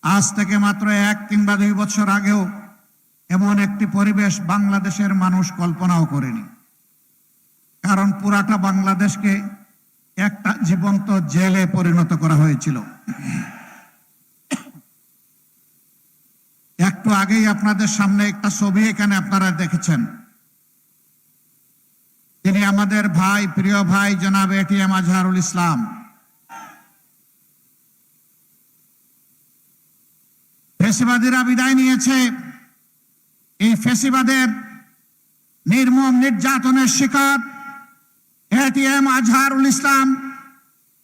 আজ থেকে মাত্র 1 কিংবা 2 বছর আগেও এমন একটি পরিবেশ বাংলাদেশের মানুষ কল্পনাও করেনি। কারণ পুরাটা বাংলাদেশকে একটা জীবন্ত জেলে পরিণত করা হয়েছিল। একটু আগেই আপনাদের সামনে একটা ছবি এখানে আপনারা দেখেছেন। তিনি আমাদের ভাই, প্রিয় ভাই জনাব এটিএম আজহারুল ইসলাম। ফ্যাসিবাদীরা বিদায় নিয়েছে। এই ফ্যাসিবাদের নির্মম নির্যাতনের শিকার এটিএম আজহারুল ইসলাম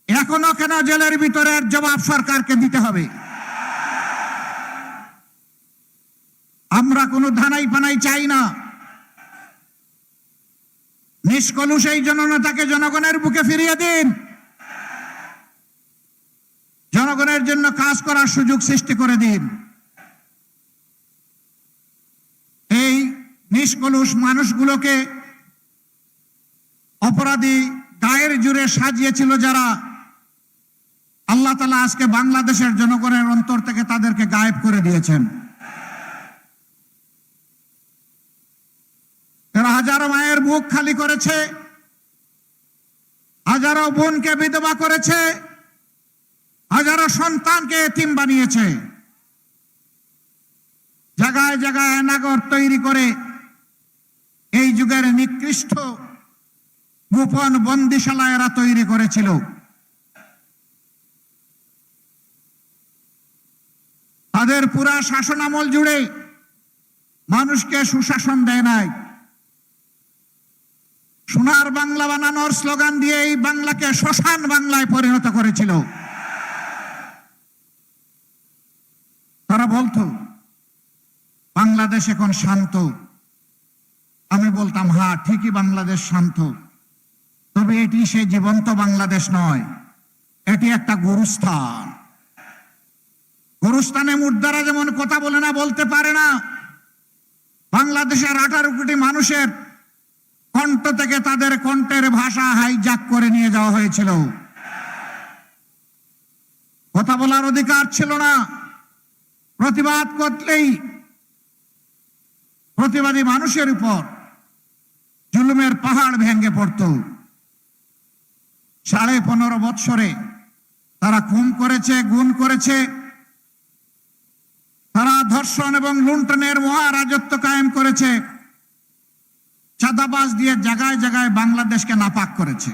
এখনো কেন জেলের ভিতরের জবাব সরকারকে দিতে হবে। আমরা কোনো ধানাই পানাই চাই না। নিষ্কলুষ এই জননেতাকে জনগণের বুকে ফিরিয়ে দিন। জনগণের জন্য কাজ করার সুযোগ সৃষ্টি করে দিন। এই নিষ্কলুষ মানুষগুলোকে অপরাধী গায়ের জুড়ে সাজিয়েছিল যারা, আল্লাহ তাআলা আজকে বাংলাদেশের জনগণের অন্তর থেকে তাদেরকে গায়েব করে দিয়েছেন। এরা হাজারো মায়ের বুক খালি করেছে, হাজারো বোনকে বিধবা করেছে, হাজারো সন্তানকে এতিম বানিয়েছে। জায়গায় জায়গায় নাগর তৈরি করে এই যুগের নিকৃষ্ট গোপন বন্দিশালা এরা তৈরি করেছিল। তাদের পুরা শাসন আমল জুড়ে মানুষকে সুশাসন দেয় নাই। সোনার বাংলা বানানোর স্লোগান দিয়ে এই বাংলাকে শ্মশান বাংলায় পরিণত করেছিল। তারা বলতো বাংলাদেশ এখন শান্ত। আমি বলতাম হ্যাঁ ঠিকই, বাংলাদেশ শান্ত, তবে এটি সে জীবন্ত বাংলাদেশ নয়, এটি একটা গুরুস্থান। গুরুস্থানে মুর্দারা যেমন কথা বলে না, বলতে পারে না, বাংলাদেশের 18 কোটি মানুষের কণ্ঠ থেকে তাদের কণ্ঠের ভাষা হাইজ্যাক করে নিয়ে যাওয়া হয়েছিল। কথা বলার অধিকার ছিল না। প্রতিবাদ করলেই প্রতিবাদী মানুষের উপর জুলুমের পাহাড় ভেঙে পড়ত। 15.5 বৎসরে তারা খুন করেছে, গুম করেছে, তারা ধর্ষণ এবং লুণ্ঠনের মহারাজত্ব কায়েম করেছে, চাঁদাবাজ দিয়ে জায়গায় জায়গায় বাংলাদেশকে নাপাক করেছে।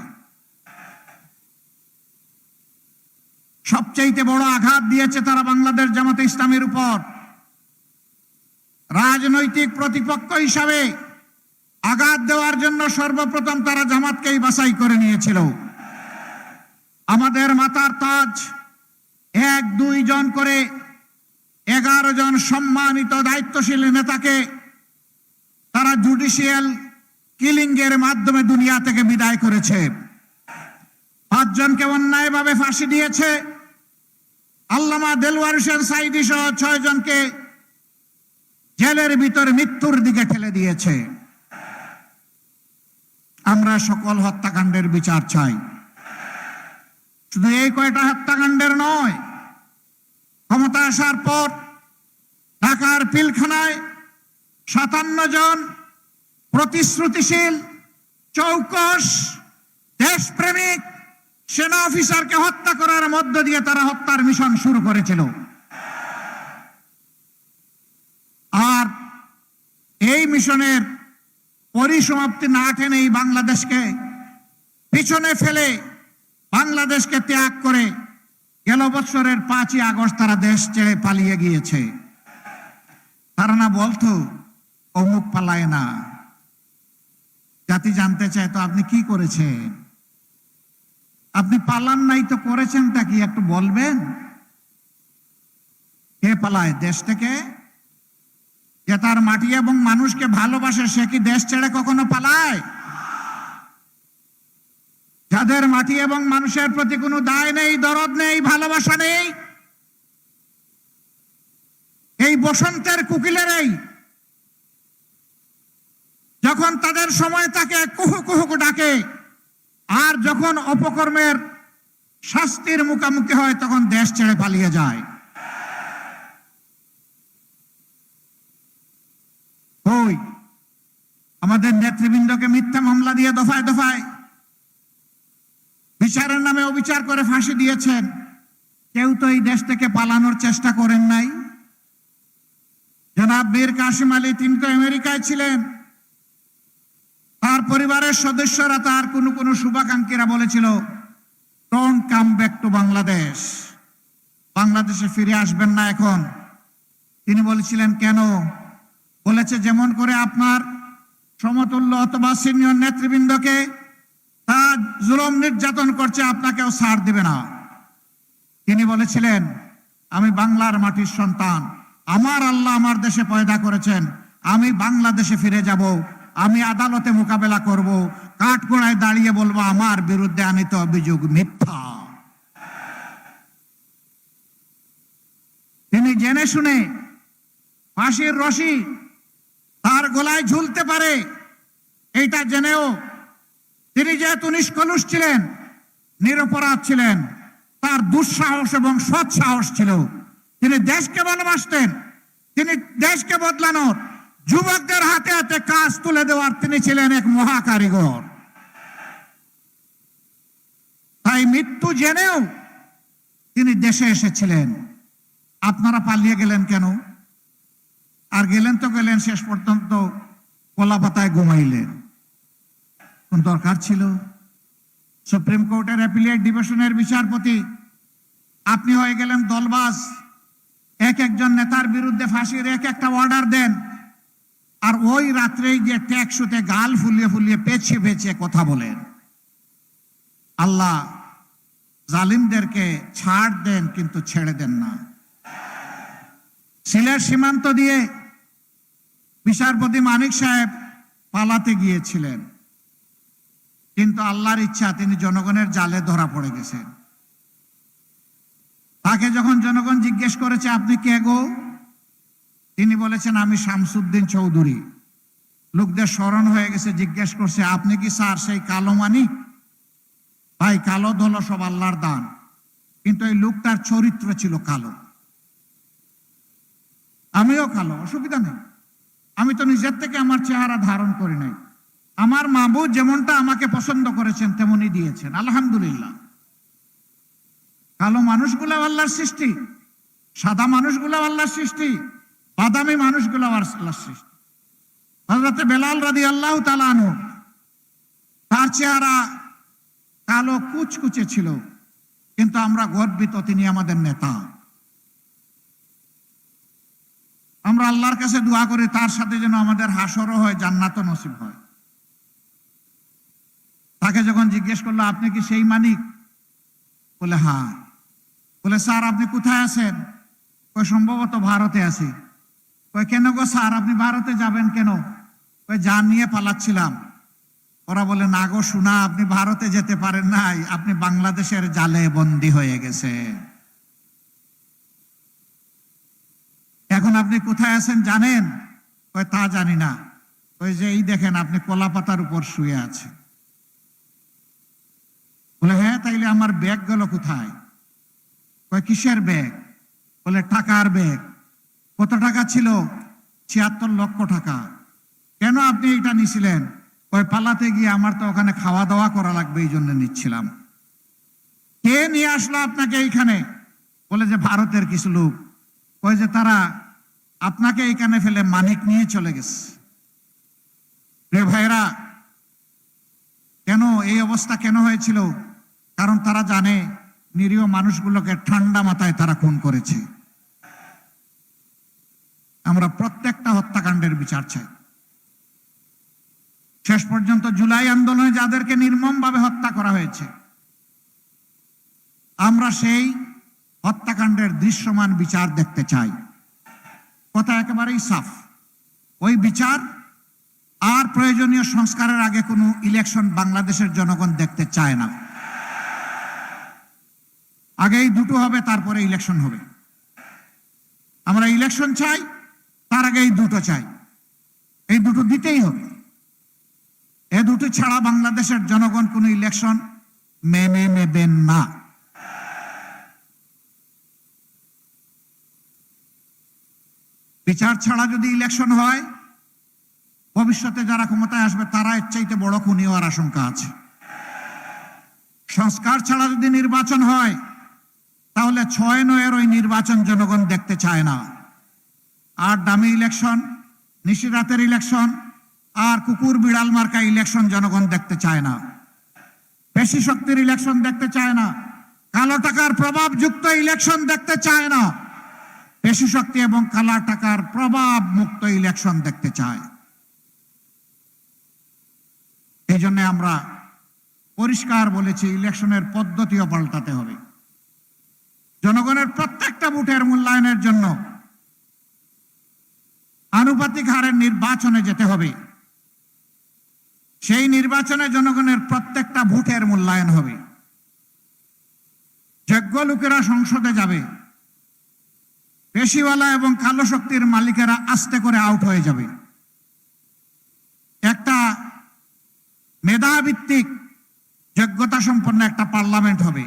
সবচেয়ে বড় আঘাত দিয়েছে তারা বাংলাদেশ জামাতে ইসলামের উপর। রাজনৈতিক প্রতিপক্ষ হিসাবে আঘাত দেওয়ার জন্য সর্বপ্রথম তারা জামাতকেই বাছাই করে নিয়েছিল। আমাদের মাথার তাজ 1-2 জন করে 11 জন সম্মানিত দায়িত্বশীল নেতাকে তারা জুডিশিয়াল কিলিং এর মাধ্যমে দুনিয়া থেকে বিদায় করেছে। 5 জনকে অন্যায়ভাবে ফাঁসি দিয়েছে। আল্লামা দেলওয়ার হোসেন সাইদি সহ 6 জনকে জেলের ভিতরে মৃত্যুর দিকে ঠেলে দিয়েছে। আমরা সকল হত্যাকাণ্ডের বিচার চাই। শুধু এই কয়টা হত্যাকাণ্ডের নয়, ক্ষমতা আসার পর ঢাকার পিলখানায় 57 জন প্রতিশ্রুতিশীল, চৌকস, দেশপ্রেমিক সেনা অফিসারকে হত্যা করার মধ্য দিয়ে তারা হত্যার মিশন শুরু করেছিল। আর এই মিশনের পরিসমাপ্তি না টেনে এই বাংলাদেশকে পিছনে ফেলে বাংলাদেশকে ত্যাগ করে গেল বছরের 5ই আগস্ট তারা দেশ ছেড়ে পালিয়ে গিয়েছে। তারা না বলতো অমুক পালায় না। জাতি জানতে চায় তো আপনি কি করেছেন? আপনি পালান নাই তো করেছেনটা কি একটু বলবেন? কে পালায় দেশ থেকে? যে তার মাটি এবং মানুষকে ভালোবাসে সে কি দেশ ছেড়ে কখনো পালায়? যাদের মাটি এবং মানুষের প্রতি কোনো দায় নেই, দরদ নেই, ভালোবাসা নেই, এই বসন্তের কুকিলেরাই যখন তাদের সময় তাকে কুহু কুহু ডাকে, আর যখন অপকর্মের শাস্তির মুখোমুখি হয় তখন দেশ ছেড়ে পালিয়ে যায়। কই আমাদের নেতৃবৃন্দকে মিথ্যা মামলা দিয়ে দফায় দফায় বিচারের নামে অবিচার করে ফাঁসি দিয়েছেন। কেউ তো এই দেশ থেকে পালানোর চেষ্টা করেন নাই। জনাব মীর কাসিম আলী, তিনি তো আমেরিকায় ছিলেন। তার পরিবারের সদস্যরা, তার কোনো শুভাকাঙ্ক্ষীরা বলেছিল, don't come back to Bangladesh, বাংলাদেশে ফিরে আসবেন না এখন। তিনি বলেছিলেন কেন? বলেছে যেমন করে আপনার সমতুল্য অথবা সিনিয়র নেতৃবৃন্দকে তা জুলুম নির্যাতন করছে, আপনাকেও ছাড় দিবে না। তিনি বলেছিলেন, আমি বাংলার মাটির সন্তান, আমার আল্লাহ আমার দেশে পয়দা করেছেন, আমি বাংলাদেশে ফিরে যাব, আমি আদালতে মোকাবেলা করব, কাঠগড়ায় দাঁড়িয়ে বলবো আমার বিরুদ্ধে আনিত অভিযোগ মিথ্যা। তিনি জেনে শুনে ফাঁসির রশি তার গলায় ঝুলতে পারে এইটা জেনেও তিনি যেহেতু নিষ্কলুষ ছিলেন, নিরপরাধ ছিলেন, তার দুঃসাহস এবং সৎ সাহস ছিল। তিনি দেশকে ভালোবাসতেন, তিনি দেশকে বদলানোর, যুবকদের হাতে হাতে কাজ তুলে দেওয়ার তিনি ছিলেন এক মহা কারিগর। তাই মৃত্যু জেনেও তিনি দেশে এসেছিলেন। আপনারা পালিয়ে গেলেন কেন? আর গেলেন তো গেলেন, শেষ পর্যন্ত কলা পাতায় ঘুমাইলেন। কোন দরকার ছিল? সুপ্রিম কোর্টের অ্যাপিলেট ডিভিশনের বিচারপতি, আপনি হয়ে গেলেন দলবাজ। একজন নেতার বিরুদ্ধে ফাঁসির একটা অর্ডার দেন, আর ওই রাত্রেই গিয়ে ট্যাক্সুতে গাল ফুলিয়ে ফুলিয়ে পেছিয়ে পেছিয়ে কথা বলেন। আল্লাহ জালিমদেরকে ছাড় দেন, কিন্তু ছেড়ে দেন না। সিলেট সীমান্ত দিয়ে বিচারপতি মানিক সাহেব পালাতে গিয়েছিলেন, কিন্তু আল্লাহর ইচ্ছা তিনি জনগণের জালে ধরা পড়ে গেছেন। তাকে যখন জনগণ জিজ্ঞেস করেছে আপনি কে গো, তিনি বলেছেন আমি শামসুদ্দিন চৌধুরী। লোকদের স্মরণ হয়ে গেছে, জিজ্ঞেস করছে আপনি কি স্যার সেই কালো মানিক? ভাই, কালো ধলো সব আল্লাহর দান, কিন্তু এই লোকটার চরিত্র ছিল কালো। আমিও কালো, অসুবিধা নেই, আমি তো নিজের থেকে আমার চেহারা ধারণ করি নাই। আমার মাহবুব যেমনটা আমাকে পছন্দ করেছেন তেমনই দিয়েছেন, আলহামদুলিল্লাহ। কালো মানুষগুলো আল্লাহর সৃষ্টি, সাদা মানুষগুলো আল্লাহর সৃষ্টি, বাদামি মানুষগুলো আল্লাহর সৃষ্টি। হযরত বেলাল রাদিয়াল্লাহু তাআলা আনহু, তার চেহারা কালো কুচকুচে ছিল, কিন্তু আমরা গর্বিত তিনি আমাদের নেতা। আমরা আল্লাহর কাছে দোয়া করি তার সাথে যেন আমাদের হাসরও হয়, জান্নাতও নসিব হয়। তাকে যখন জিজ্ঞেস করলো আপনি কি সেই মানিক? বলে হ্যাঁ। বলে স্যার আপনি কোথায় আছেন? কই সম্ভবত ভারতে আছি। কই কেন গো স্যার, আপনি ভারতে যাবেন কেন? কই জান নিয়ে পালাচ্ছিলাম। ওরা বলে না গো শোনা, আপনি ভারতে যেতে পারেন নাই, আপনি বাংলাদেশের জালে বন্দী হয়ে গেছে। এখন আপনি কোথায় আছেন জানেন? কই তা জানি না। ওই যে এই দেখেন আপনি কলা পাতার উপর শুয়ে আছে। বলে হ্যাঁ, তাইলে আমার ব্যাগ গেল কোথায়? কয় কিসের ব্যাগ? বলে টাকার ব্যাগ। কত টাকা ছিল? ৭৬ লক্ষ টাকা। কেন আপনি এটা নিছিলেন? কয় পালাতে গিয়ে আমার তো ওখানে খাওয়া দাওয়া করা লাগবে, এই জন্য নিচ্ছিলাম। কে নিয়ে আসলো আপনাকে এইখানে? বলে যে ভারতের কিছু লোক। কয় যে তারা আপনাকে এইখানে ফেলে মানিক নিয়ে চলে গেছে। রে ভাইরা, কেন এই অবস্থা কেন হয়েছিল? কারণ তারা জানে নিরীহ মানুষগুলোকে ঠান্ডা মাথায় তারা খুন করেছে। আমরা প্রত্যেকটা হত্যাকাণ্ডের বিচার চাই। শেষ পর্যন্ত জুলাই আন্দোলনে যাদেরকে নির্মমভাবে হত্যা করা হয়েছে, আমরা সেই হত্যাকাণ্ডের দৃশ্যমান বিচার দেখতে চাই। কথা একেবারেই সাফ। ওই বিচার আর প্রয়োজনীয় সংস্কারের আগে কোনো ইলেকশন বাংলাদেশের জনগণ দেখতে চায় না। আগে এই দুটো হবে, তারপরে ইলেকশন হবে। আমরা ইলেকশন চাই, তার আগে এই দুটো চাই। এই দুটো দিতেই হবে। এই দুটো ছাড়া বাংলাদেশের জনগণ কোনো ইলেকশন মেনে নেবেন না। বিচার ছাড়া যদি ইলেকশন হয়, ভবিষ্যতে যারা ক্ষমতায় আসবে তারা এর চাইতে বড় খুনি হওয়ার আশঙ্কা আছে। সংস্কার ছাড়া যদি নির্বাচন হয় তাহলে 6-9 ওই নির্বাচন জনগণ দেখতে চায় না। আর দামি ইলেকশন, নিশিরাতের ইলেকশন আর কুকুর বিড়াল মার্কা ইলেকশন জনগণ দেখতে চায় না। পেশি শক্তির ইলেকশন দেখতে চায় না। কালো টাকার প্রভাবযুক্ত ইলেকশন দেখতে চায় না। পেশি শক্তি এবং কালো টাকার প্রভাব মুক্ত ইলেকশন দেখতে চায়। এই জন্য আমরা পরিষ্কার বলেছি, ইলেকশনের পদ্ধতিও পাল্টাতে হবে। জনগণের প্রত্যেকটা ভোটের মূল্যায়নের জন্য আনুপাতিক হারে নির্বাচনে যেতে হবে। সেই নির্বাচনে জনগণের প্রত্যেকটা ভোটের মূল্যায়ন হবে। যোগ্য লোকেরা সংসদে যাবে, পেশিওয়ালা এবং কালো শক্তির মালিকেরা আস্তে করে আউট হয়ে যাবে। একটা মেধাভিত্তিক যোগ্যতা সম্পন্ন একটা পার্লামেন্ট হবে।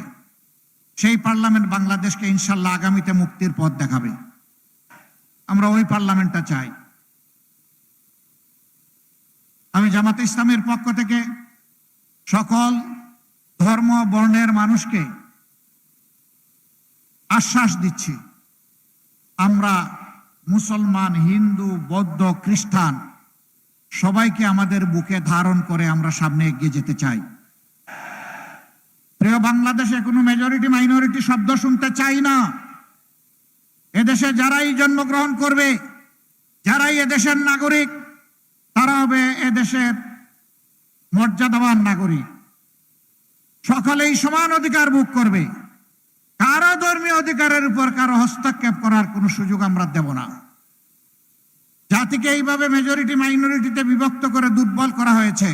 সেই পার্লামেন্ট বাংলাদেশকে ইনশাল্লাহ আগামীতে মুক্তির পথ দেখাবে। আমরা ওই পার্লামেন্টটা চাই। আমি জামাতে ইসলামের পক্ষ থেকে সকল ধর্ম বর্ণের মানুষকে আশ্বাস দিচ্ছি, আমরা মুসলমান, হিন্দু, বৌদ্ধ, খ্রিস্টান সবাইকে আমাদের বুকে ধারণ করে আমরা সামনে এগিয়ে যেতে চাই। প্রিয় বাংলাদেশে কোনো মেজরিটি মাইনরিটি শব্দ শুনতে চাই না। এদেশে যারাই জন্মগ্রহণ করবে, যারাই এদেশের নাগরিক, তারা হবে এদেশের মর্যাদাবান নাগরিক। সকলেই সমান অধিকার ভোগ করবে। কারো ধর্মীয় অধিকারের উপর কারো হস্তক্ষেপ করার কোনো সুযোগ আমরা দেব না। জাতিকে এইভাবে মেজরিটি মাইনরিটিতে বিভক্ত করে দুর্বল করা হয়েছে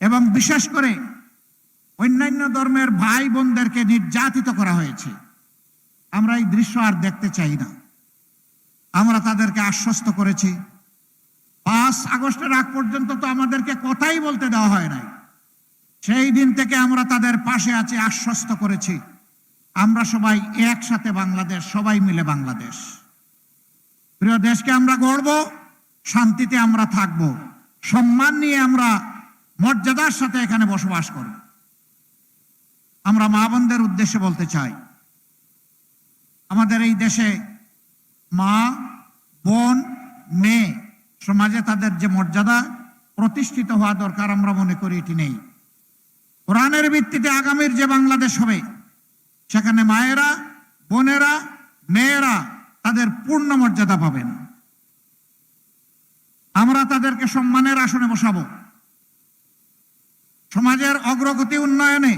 এবং বিশেষ করে অন্যান্য ধর্মের ভাই বোনদেরকে নির্যাতিত করা হয়েছে। আমরা এই দৃশ্য আর দেখতে চাই না। আমরা তাদেরকে আশ্বস্ত করেছি। 5 আগস্টের আগ পর্যন্ত তো আমাদেরকে কথাই বলতে দেওয়া হয় নাই। সেই দিন থেকে আমরা তাদের পাশে আছি, আশ্বস্ত করেছি আমরা সবাই একসাথে বাংলাদেশ, সবাই মিলে বাংলাদেশ। প্রিয় দেশকে আমরা গড়ব, শান্তিতে আমরা থাকব, সম্মান নিয়ে আমরা মর্যাদার সাথে এখানে বসবাস করব। আমরা মা বোনদের উদ্দেশ্যে বলতে চাই, আমাদের এই দেশে মা, বোন, মেয়ে সমাজে তাদের যে মর্যাদা প্রতিষ্ঠিত হওয়া দরকার, আমরা মনে করি এটি নেই। কোরআনের ভিত্তিতে আগামীর যে বাংলাদেশ হবে, সেখানে মায়েরা, বোনেরা, মেয়েরা তাদের পূর্ণ মর্যাদা পাবেন। আমরা তাদেরকে সম্মানের আসনে বসাবো। সমাজের অগ্রগতি উন্নয়নে,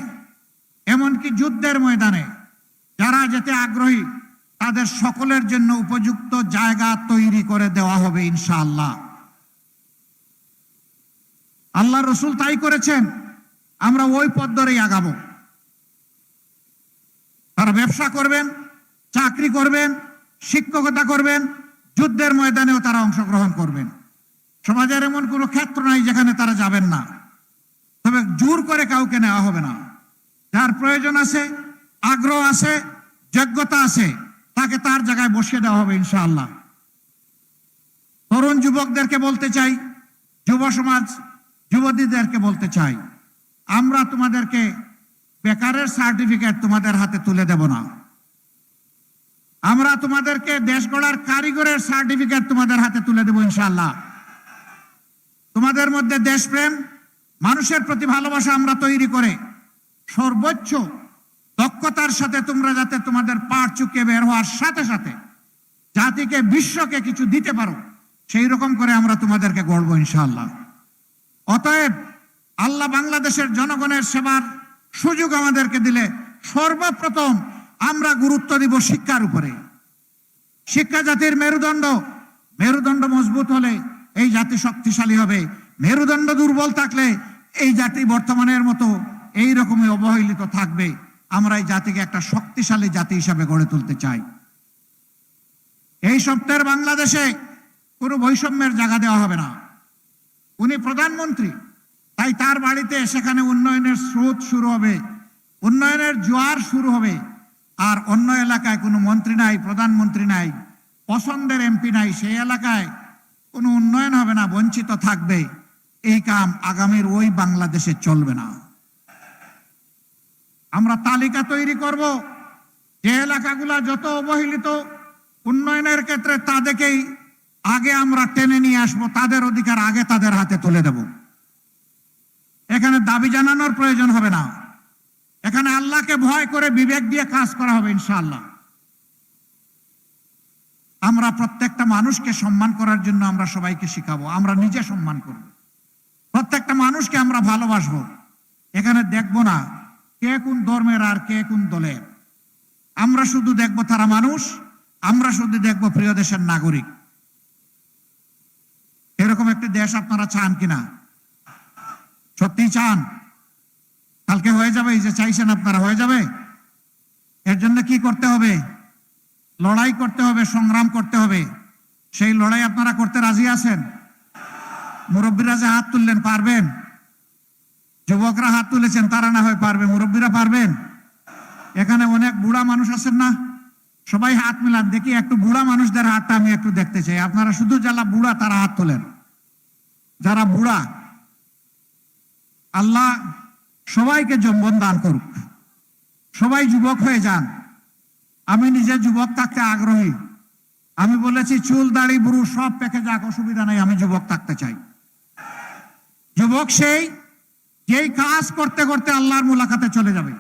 এমনকি যুদ্ধের ময়দানে যারা যেতে আগ্রহী তাদের সকলের জন্য উপযুক্ত জায়গা তৈরি করে দেওয়া হবে ইনশাআল্লাহ। আল্লাহ রসুল তাই করেছেন, আমরা ওই পথ ধরেই আগাবো। তারা ব্যবসা করবেন, চাকরি করবেন, শিক্ষকতা করবেন, যুদ্ধের ময়দানেও তারা অংশগ্রহণ করবেন। সমাজের এমন কোনো ক্ষেত্র নাই যেখানে তারা যাবেন না। তবে জোর করে কাউকে নেওয়া হবে না। যার প্রয়োজন আছে, আগ্রহ আছে, যোগ্যতা আছে, তাকে তার জায়গায় বসিয়ে দেওয়া হবে ইনশাআল্লাহ। তরুণ যুবকদেরকে বলতে চাই, যুব সমাজ, যুবতীদেরকে বলতে চাই, আমরা তোমাদেরকে বেকারের সার্টিফিকেট তোমাদের হাতে তুলে দেব না। আমরা তোমাদেরকে দেশ গড়ার কারিগরের সার্টিফিকেট তোমাদের হাতে তুলে দেব ইনশাআল্লাহ। তোমাদের মধ্যে দেশপ্রেম, মানুষের প্রতি ভালোবাসা আমরা তৈরি করে সর্বোচ্চ দক্ষতার সাথে তোমরা যাতে তোমাদের পাড় চুকিয়ে বের হওয়ার সাথে সাথে জাতিকে, বিশ্বকে কিছু দিতে পারো, সেই রকম করে আমরা তোমাদেরকে গড়ব ইনশাআল্লাহ। অতএব আল্লাহ বাংলাদেশের জনগণের সেবার সুযোগ আমাদেরকে দিলে সর্বপ্রথম আমরা গুরুত্ব দিব শিক্ষার উপরে। শিক্ষা জাতির মেরুদণ্ড। মেরুদণ্ড মজবুত হলে এই জাতি শক্তিশালী হবে। মেরুদণ্ড দুর্বল থাকলে এই জাতি বর্তমানের মতো এই রকমই অবহেলিত থাকবে। আমরা এই জাতিকে একটা শক্তিশালী জাতি হিসাবে গড়ে তুলতে চাই। এই সপ্তাহের বাংলাদেশে কোনো বৈষম্যের জায়গা দেওয়া হবে না। উনি প্রধানমন্ত্রী, তাই তার বাড়িতে সেখানে উন্নয়নের স্রোত শুরু হবে, উন্নয়নের জোয়ার শুরু হবে। আর অন্য এলাকায় কোনো মন্ত্রী নাই, প্রধানমন্ত্রী নাই, পছন্দের এমপি নাই, সেই এলাকায় কোনো উন্নয়ন হবে না, বঞ্চিত থাকবে, এই কাম আগামীর ওই বাংলাদেশে চলবে না। আমরা তালিকা তৈরি করব, যে এলাকাগুলা যত অবহেলিত উন্নয়নের ক্ষেত্রে তাদেরকেই আগে আমরা টেনে নিয়ে আসবো, তাদের অধিকার আগে তাদের হাতে তুলে দেব। এখানে দাবি জানানোর প্রয়োজন হবে না, এখানে আল্লাহকে ভয় করে বিবেক দিয়ে কাজ করা হবে ইনশাআল্লাহ। আমরা প্রত্যেকটা মানুষকে সম্মান করার জন্য আমরা সবাইকে শিখাবো, আমরা নিজে সম্মান করব, প্রত্যেকটা মানুষকে আমরা ভালোবাসবো। এখানে দেখবো না কে কোন ধর্মের আর কে কোন দলের, আমরা শুধু দেখবো তারা মানুষ, আমরা শুধু দেখবো প্রিয় দেশের নাগরিক। এরকম একটি দেশ আপনারা চান কিনা? সত্যি চান? কালকে হয়ে যাবে, এই যে চাইছেন আপনারা হয়ে যাবে? এর জন্য কি করতে হবে? লড়াই করতে হবে, সংগ্রাম করতে হবে। সেই লড়াই আপনারা করতে রাজি আছেন? মুরব্বীরা যে হাত তুললেন, পারবেন? যুবকরা হাত তুলেছেন, তারা না হয় পারবে, মুরব্বীরা পারবেন? এখানে অনেক বুড়া মানুষ আছেন না, সবাই হাত মিলান দেখি, একটু বুড়া মানুষদের হাতটা আমি একটু দেখতে চাই। আপনারা শুধু যারা বুড়া তারা হাত তোলেন, যারা বুড়া। আল্লাহ সবাইকে যৌবন দান করুক, সবাই যুবক হয়ে যান। আমি নিজে যুবক থাকতে আগ্রহী, আমি বলেছি চুল দাড়ি বুড়ো সব পেকে যাক, অসুবিধা নাই, আমি যুবক থাকতে চাই। যুবক সেই যেই কাজ করতে করতে আল্লাহর মুলাকাতে চলে যাবে,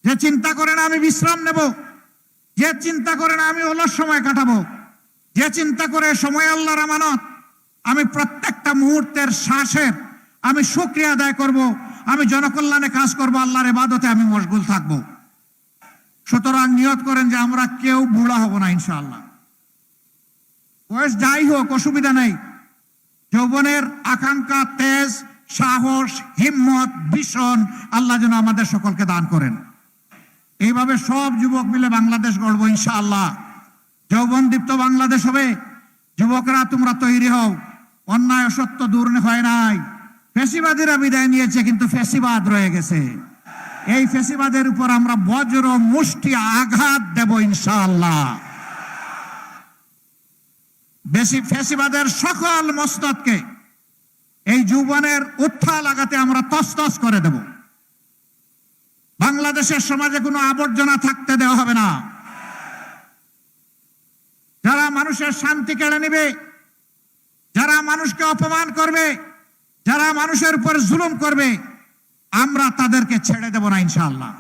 যে চিন্তা করে না আমি বিশ্রাম নেব, যে চিন্তা করে না আমি অলস সময় কাটাবো, যে চিন্তা করে সময় আল্লাহর আমানত, আমি প্রত্যেকটা মুহূর্তের শ্বাসের আমি শুকরিয়া আদায় করব, আমি জনকল্যাণে কাজ করব, আল্লাহর ইবাদতে আমি মশগুল থাকব। সুতরাং নিয়ত করেন যে আমরা কেউ বুড়া হব না ইনশাআল্লাহ। বয়স যাই হোক অসুবিধা নেই, যৌবনের আকাঙ্ক্ষা, তেজ, সাহস, হিম্মত, ভীষণ আল্লাহ যেন আমাদের সকলকে দান করেন। এইভাবে সব যুবক মিলে বাংলাদেশ গড়ব ইনশাআল্লাহ। যৌবন দীপ্ত বাংলাদেশ হবে। যুবকরা তোমরা তৈরি হও, অন্যায় অসত্য দূর হয় নাই, ফ্যাসিবাদীরা বিদায় নিয়েছে কিন্তু ফ্যাসিবাদ রয়ে গেছে। এই ফ্যাসিবাদের উপর আমরা বজ্র মুষ্টি আঘাত দেব ইনশাআল্লাহ। বেশি ফ্যাসিবাদের সকল মসনদকে এই যৌবনের উত্থান লাগাতে আমরা তছনছ করে দেব। বাংলাদেশের সমাজে কোনো আবর্জনা থাকতে দেওয়া হবে না। যারা মানুষের শান্তি কেড়ে নেবে, যারা মানুষকে অপমান করবে, যারা মানুষের উপর জুলুম করবে, আমরা তাদেরকে ছেড়ে দেব না ইনশাআল্লাহ।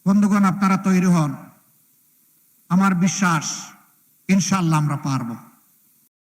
বন্ধুগণ, আপনারা তৈরি হন, আমার বিশ্বাস ইনশাআল্লাহ আমরা পারবো।